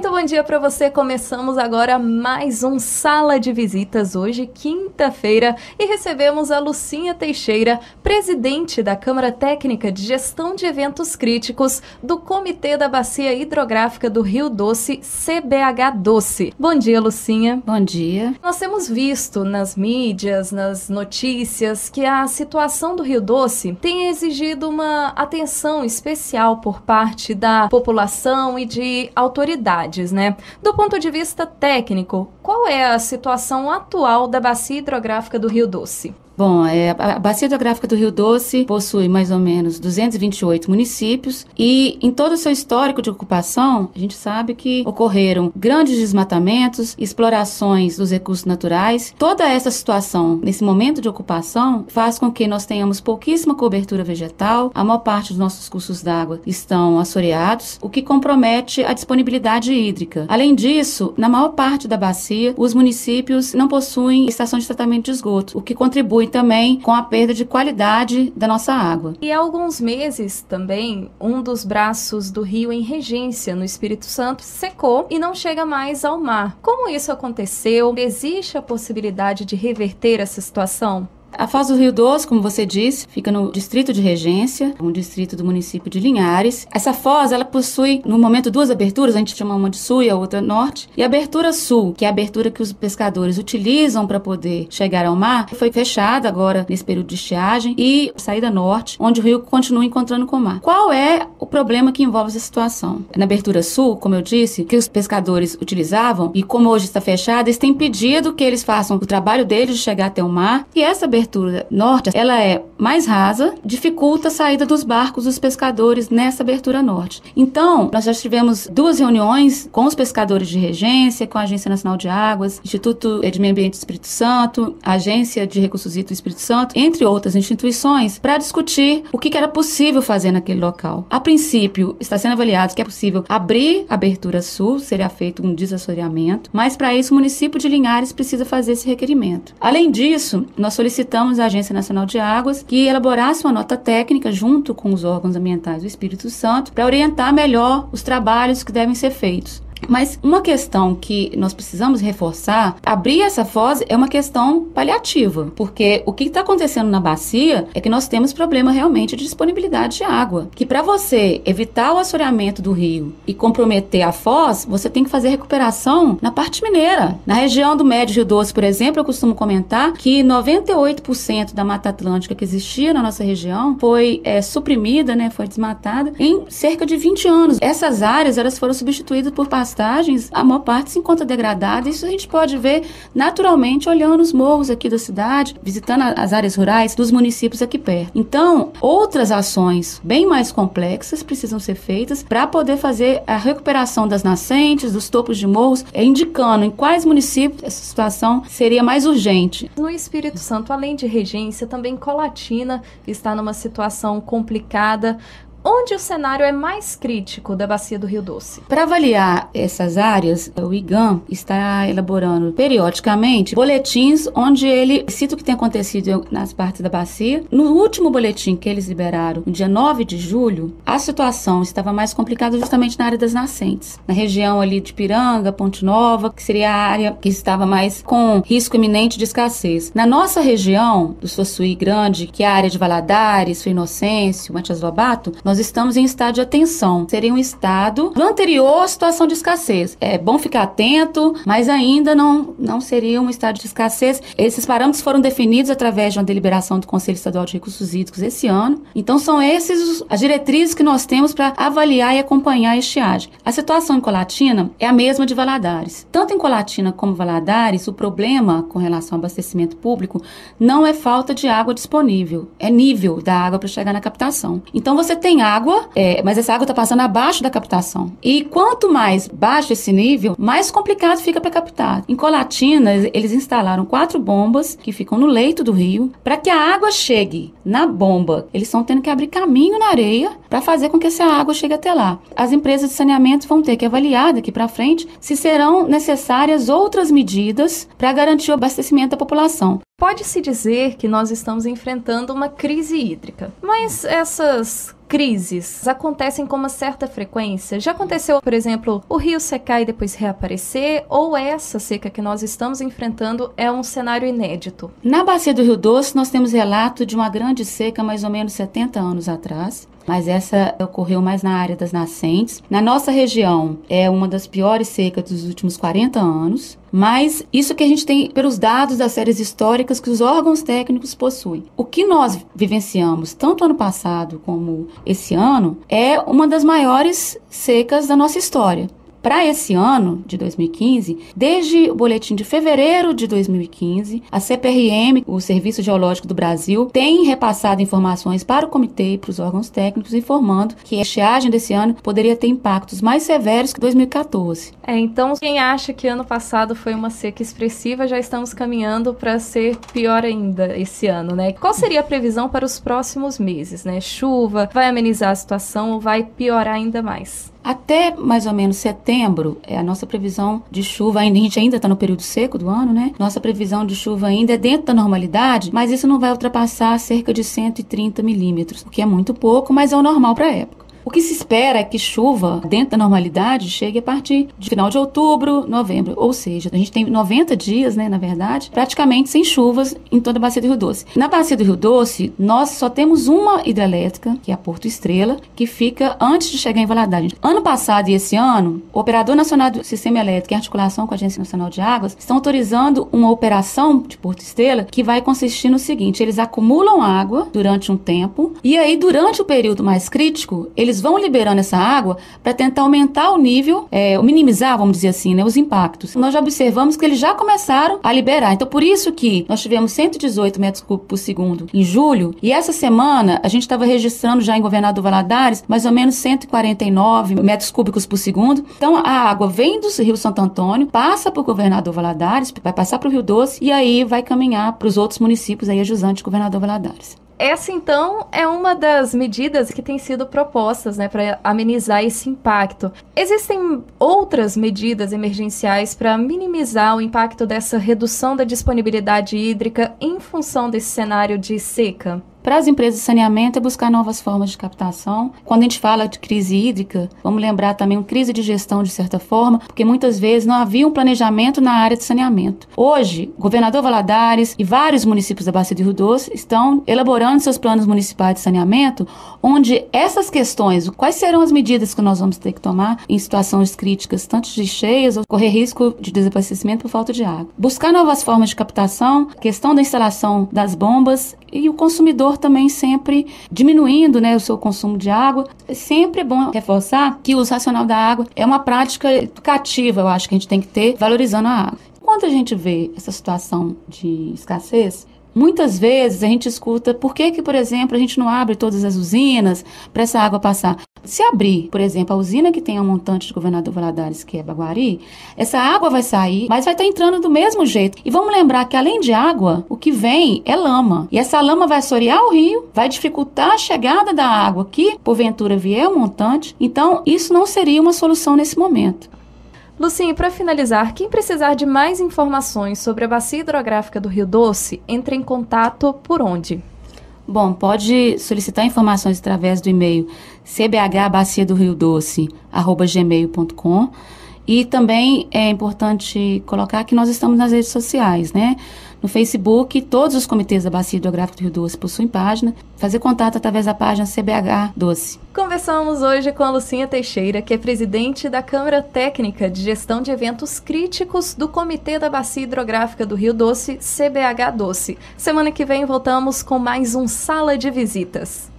Muito bom dia para você. Começamos agora mais um Sala de Visitas, hoje, quinta-feira, e recebemos a Lucinha Teixeira, presidente da Câmara Técnica de Gestão de Eventos Críticos do Comitê da Bacia Hidrográfica do Rio Doce, CBH Doce. Bom dia, Lucinha. Bom dia. Nós temos visto nas mídias, nas notícias, que a situação do Rio Doce tem exigido uma atenção especial por parte da população e de autoridades, né? Do ponto de vista técnico, qual é a situação atual da Bacia Hidrográfica do Rio Doce? Bom, a Bacia Hidrográfica do Rio Doce possui mais ou menos 228 municípios e em todo o seu histórico de ocupação, a gente sabe que ocorreram grandes desmatamentos, explorações dos recursos naturais. Toda essa situação, nesse momento de ocupação, faz com que nós tenhamos pouquíssima cobertura vegetal, a maior parte dos nossos cursos d'água estão assoreados, o que compromete a disponibilidade hídrica. Além disso, na maior parte da bacia, os municípios não possuem estação de tratamento de esgoto, o que contribui também com a perda de qualidade da nossa água. E há alguns meses também, um dos braços do rio em Regência, no Espírito Santo, secou e não chega mais ao mar. Como isso aconteceu? Existe a possibilidade de reverter essa situação? A Foz do Rio Doce, como você disse, fica no distrito de Regência, um distrito do município de Linhares. Essa foz, ela possui, no momento, duas aberturas, a gente chama uma de sul e a outra norte. E a abertura sul, que é a abertura que os pescadores utilizam para poder chegar ao mar, foi fechada agora nesse período de estiagem, e a saída norte, onde o rio continua encontrando com o mar. Qual é o problema que envolve essa situação? Na abertura sul, como eu disse, que os pescadores utilizavam, e como hoje está fechada, eles têm pedido que eles façam o trabalho deles de chegar até o mar, e essa abertura norte, ela é mais rasa, dificulta a saída dos barcos dos pescadores nessa abertura norte. Então, nós já tivemos duas reuniões com os pescadores de Regência, com a Agência Nacional de Águas, Instituto de Meio Ambiente do Espírito Santo, a Agência de Recursos Hídricos do Espírito Santo, entre outras instituições, para discutir o que era possível fazer naquele local. A princípio, está sendo avaliado que é possível abrir a abertura sul, seria feito um desassoreamento, mas para isso o município de Linhares precisa fazer esse requerimento. Além disso, nós solicitamos à Agência Nacional de Águas que elaborasse uma nota técnica junto com os órgãos ambientais do Espírito Santo para orientar melhor os trabalhos que devem ser feitos. Mas uma questão que nós precisamos reforçar, abrir essa foz é uma questão paliativa, porque o que está acontecendo na bacia é que nós temos problema realmente de disponibilidade de água, que para você evitar o assoreamento do rio e comprometer a foz, você tem que fazer recuperação na parte mineira. Na região do Médio Rio Doce, por exemplo, eu costumo comentar que 98% da Mata Atlântica que existia na nossa região foi suprimida, né, foi desmatada em cerca de 20 anos. Essas áreas elas foram substituídas por pastagens, a maior parte se encontra degradada. Isso a gente pode ver naturalmente olhando os morros aqui da cidade, visitando as áreas rurais dos municípios aqui perto. Então, outras ações bem mais complexas precisam ser feitas para poder fazer a recuperação das nascentes, dos topos de morros, indicando em quais municípios essa situação seria mais urgente. No Espírito Santo, além de Regência, também Colatina está numa situação complicada. Onde o cenário é mais crítico da Bacia do Rio Doce? Para avaliar essas áreas, o IGAM está elaborando periodicamente boletins onde ele cita o que tem acontecido nas partes da bacia. No último boletim que eles liberaram, no dia 9 de julho, a situação estava mais complicada justamente na área das nascentes. Na região ali de Piranga, Ponte Nova, que seria a área que estava mais com risco iminente de escassez. Na nossa região, do Suaçuí Grande, que é a área de Valadares, Sua Inocêncio, Matias Lobato, nós estamos em estado de atenção. Seria um estado anterior à situação de escassez. É bom ficar atento, mas ainda não seria um estado de escassez. Esses parâmetros foram definidos através de uma deliberação do Conselho Estadual de Recursos Hídricos esse ano. Então, são esses as diretrizes que nós temos para avaliar e acompanhar a estiagem. A situação em Colatina é a mesma de Valadares. Tanto em Colatina como Valadares, o problema com relação ao abastecimento público não é falta de água disponível, é nível da água para chegar na captação. Então, você tem água, mas essa água está passando abaixo da captação. E quanto mais baixo esse nível, mais complicado fica para captar. Em Colatina, eles instalaram 4 bombas que ficam no leito do rio. Para que a água chegue na bomba, eles estão tendo que abrir caminho na areia para fazer com que essa água chegue até lá. As empresas de saneamento vão ter que avaliar daqui para frente se serão necessárias outras medidas para garantir o abastecimento da população. Pode-se dizer que nós estamos enfrentando uma crise hídrica, mas essas crises acontecem com uma certa frequência? Já aconteceu, por exemplo, o rio secar e depois reaparecer? Ou essa seca que nós estamos enfrentando é um cenário inédito? Na bacia do Rio Doce, nós temos relato de uma grande seca mais ou menos 70 anos atrás, mas essa ocorreu mais na área das nascentes. Na nossa região, é uma das piores secas dos últimos 40 anos, mas isso que a gente tem pelos dados das séries históricas que os órgãos técnicos possuem. O que nós vivenciamos, tanto ano passado como esse ano, é uma das maiores secas da nossa história. Para esse ano de 2015, desde o boletim de fevereiro de 2015, a CPRM, o Serviço Geológico do Brasil, tem repassado informações para o comitê e para os órgãos técnicos, informando que a estiagem desse ano poderia ter impactos mais severos que 2014. Então, quem acha que ano passado foi uma seca expressiva, já estamos caminhando para ser pior ainda esse ano, né? Qual seria a previsão para os próximos meses, né? Chuva, vai amenizar a situação ou vai piorar ainda mais? Até mais ou menos setembro, a nossa previsão de chuva, a gente ainda está no período seco do ano, né? Nossa previsão de chuva ainda é dentro da normalidade, mas isso não vai ultrapassar cerca de 130 milímetros, o que é muito pouco, mas é o normal para a época. O que se espera é que chuva dentro da normalidade chegue a partir de final de outubro, novembro, ou seja, a gente tem 90 dias, né, na verdade, praticamente sem chuvas em toda a bacia do Rio Doce. Na bacia do Rio Doce, nós só temos uma hidrelétrica, que é a Porto Estrela, que fica antes de chegar em Valadares. Ano passado e esse ano, o Operador Nacional do Sistema Elétrico, em articulação com a Agência Nacional de Águas, estão autorizando uma operação de Porto Estrela que vai consistir no seguinte: eles acumulam água durante um tempo e aí, durante o período mais crítico, eles vão liberando essa água para tentar aumentar o nível, minimizar, vamos dizer assim, né, os impactos. Nós já observamos que eles já começaram a liberar. Então, por isso que nós tivemos 118 metros cúbicos por segundo em julho, e essa semana a gente estava registrando já em Governador Valadares mais ou menos 149 metros cúbicos por segundo. Então, a água vem do Rio Santo Antônio, passa por Governador Valadares, vai passar para o Rio Doce e aí vai caminhar para os outros municípios aí adjusantes de Governador Valadares. Essa, então, é uma das medidas que têm sido propostas, né, para amenizar esse impacto. Existem outras medidas emergenciais para minimizar o impacto dessa redução da disponibilidade hídrica em função desse cenário de seca? Para as empresas de saneamento é buscar novas formas de captação. Quando a gente fala de crise hídrica, vamos lembrar também uma crise de gestão de certa forma, porque muitas vezes não havia um planejamento na área de saneamento. Hoje, Governador Valadares e vários municípios da Bacia do Rio Doce estão elaborando seus planos municipais de saneamento, onde essas questões, quais serão as medidas que nós vamos ter que tomar em situações críticas, tanto de cheias ou correr risco de desabastecimento por falta de água. Buscar novas formas de captação, questão da instalação das bombas e o consumidor também sempre diminuindo, né, o seu consumo de água. Sempre é bom reforçar que o uso racional da água é uma prática educativa, eu acho que a gente tem que ter, valorizando a água. Quando a gente vê essa situação de escassez, muitas vezes a gente escuta por que, por exemplo, a gente não abre todas as usinas para essa água passar. Se abrir, por exemplo, a usina que tem a montante de Governador Valadares, que é Baguari, essa água vai sair, mas vai estar entrando do mesmo jeito. E vamos lembrar que, além de água, o que vem é lama. E essa lama vai assorear o rio, vai dificultar a chegada da água que, porventura, vier ao montante. Então, isso não seria uma solução nesse momento. Lucinha, para finalizar, quem precisar de mais informações sobre a bacia hidrográfica do Rio Doce, entre em contato por onde? Bom, pode solicitar informações através do e-mail cbhbaciadoRioDoce@gmail.com, e também é importante colocar que nós estamos nas redes sociais, né? No Facebook, todos os comitês da Bacia Hidrográfica do Rio Doce possuem página. Fazer contato através da página CBH Doce. Conversamos hoje com a Lucinha Teixeira, que é presidente da Câmara Técnica de Gestão de Eventos Críticos do Comitê da Bacia Hidrográfica do Rio Doce, CBH Doce. Semana que vem voltamos com mais um Sala de Visitas.